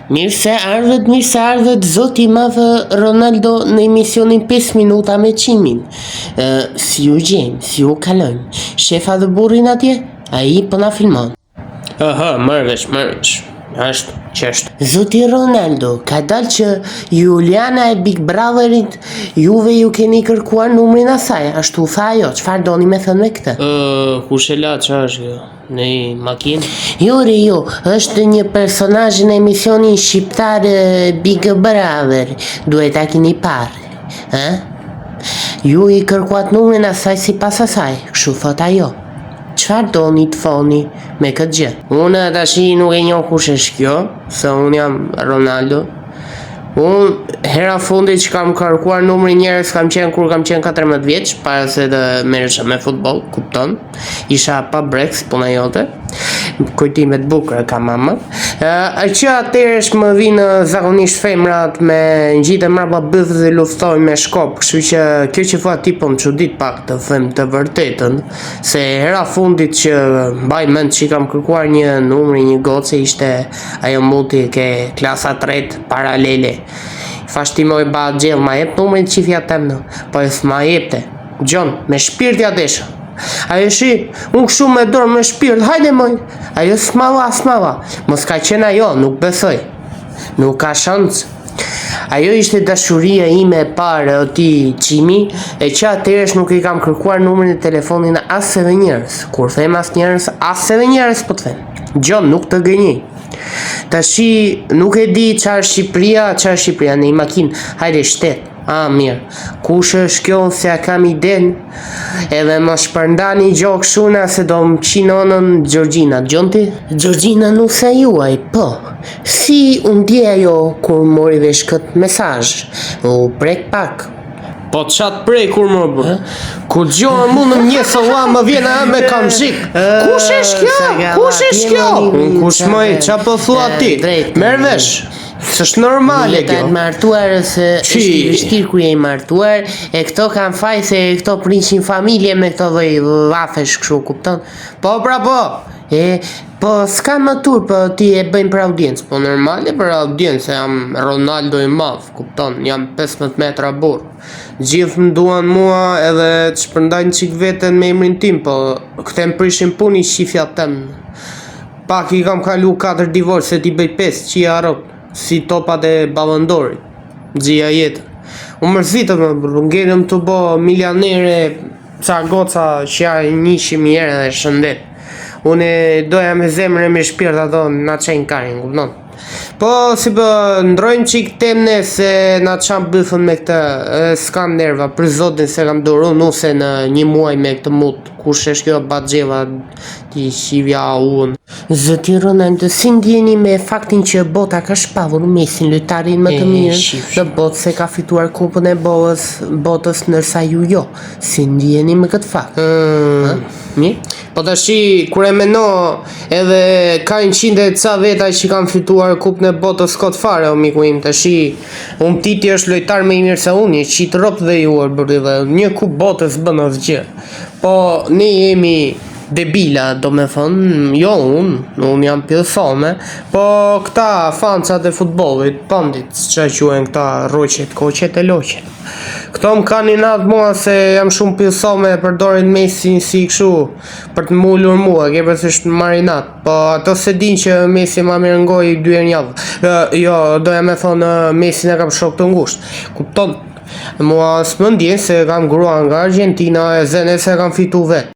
Mirë se ardhët zoti i madh Ronaldo në emisionin 5 minuta me Qimin. Si u gjejmë, si u kalojmë? Shefa dhe burrin atje, ai po na filmon. Aha, marrë vesh. Ashtu, qeshtu. Zoti Ronaldo, ka dalë që Juliana e Big Brotherit, juve ju keni kërkuar numrin asaj, ashtu tha ajo, çfarë doni me thënë me këtë? Kush e la, çfarë është kjo? Në makinë? Jo, është një personazh në emisionin shqiptar Big Brother, duhet ta keni parë. Ju i kërkuat numrin asaj sipas asaj, kështu thot ajo. Çfarë doni të thoni me këtë gjë? Unë tashi nuk e njoh kush është kjo, se unë jam Ronaldo. Unë hera fundit që kam kërkuar numrin njerëz kur kam qenë 14 vjeç, para se të merresha me futboll, kupton? Isha pa breks puna jote. Kujtime të bukura ka mama. Që atëherë më vinë zakonisht femrat me ngjite mbrapa bythë dhe luftojnë me shkop, kështu që kjo që thua ti po më çudit pak të them të vërtetën, se hera fundit që mbaj mend që kam kërkuar një numri një goce ishte ajo muti ke klasa 3 paralele. Fashtimoj ba gjell ma jep numrin qifja tem në, po e s'ma jepte. Gjon, me shpirt ja desha. Ajo shi, unë këshu me dorë me shpirt, hajde moj. Ajo s'mava. Mos ka qenë ajo, nuk besoj. Nuk ka shansë. Ajo ishte dashuria ime e parë o ti Qimi, e që atëresh nuk i kam kërkuar numrin e telefonin asë edhe njërës. Kur them asë njërës, asë edhe njërës po të them. Gjon, nuk të gënjej. Tashi nuk e di qarë Shqipëria në i makinë, hajde shtet. Mirë, kush është kjo se ja kam iden, edhe më shpërndani gjok shuna se do më qinonën Gjorgjina, gjonti? Gjorgjina nuk sa juaj, po. Si unë dje ajo kur mori vesh këtë mesazh, u prek pak. Po të qatë prej kur më bërë? Kur gjohën mu në një sola më vjena me kam zhik. Kush është kjo? Kush mëj, qa po thua ti? Merë vesh. S'është normale kjo. Jeta martuar se është i vështirë kur je i martuar, e këto kanë faj se këto prishin familje me këto vafesh kështu, kupton? Po. Po s'ka më tur, po ti e bëjmë për audiencë. Po normale për audiencë, jam Ronaldo i madh, kupton? Jam 15 metra burr. Gjithë më duan mua edhe të shpërndajnë qik veten me emrin tim, po këte më prishin puni shifja tem. Pak i kam kalu 4 divorce se ti bëj 5 që i arop. Si topat e bavandorit, gjia jetë. Unë mërzitët më ngelëm të bo milionere ca goca që ja njishim jere dhe shëndet. Unë doja me zemre me shpirt ato na qenë karin, kupnon. Po si bë ndrojnë qik temne se na qamë bëthën me këtë, s'kam nerva, për zotin se kam doru nuse në një muaj me këtë mut, kush është kjo batgjeva ti shivja unë. Zoti Ronaldo, si ndjeni me faktin që bota ka shpallur Mesin, lojtarin më të mirë në botë se ka fituar kupën e botës ndërsa ju jo. Si ndjeni me këtë fakt? Mirë? Po tashi, kur e meno edhe ka 100 ca veta që kanë fituar kupën e botës kot fare, o miku im, tashi unë titi është lojtar me i mirë se unë, qitë ropë dhe juar bërdi dhe një kupë botës bën asgjë. Po ne jemi debila, do me thënë, jo unë jam pjësome, po këta fancat e futbollit, pandit, që quen këta roqet, koqet e loqet. Këto më kanë i natë mua se jam shumë pjësome e përdorin Mesin si këshu për të mullur mua, ke përse është marinat, po ato se din që Mesi ma mirëngoj 2 herë njavë. Jo, doja me thonë Mesin e kam shok të ngusht, kupton? Mua s'më ndjen se kam grua nga Argentina e zene se kam fitu vetë.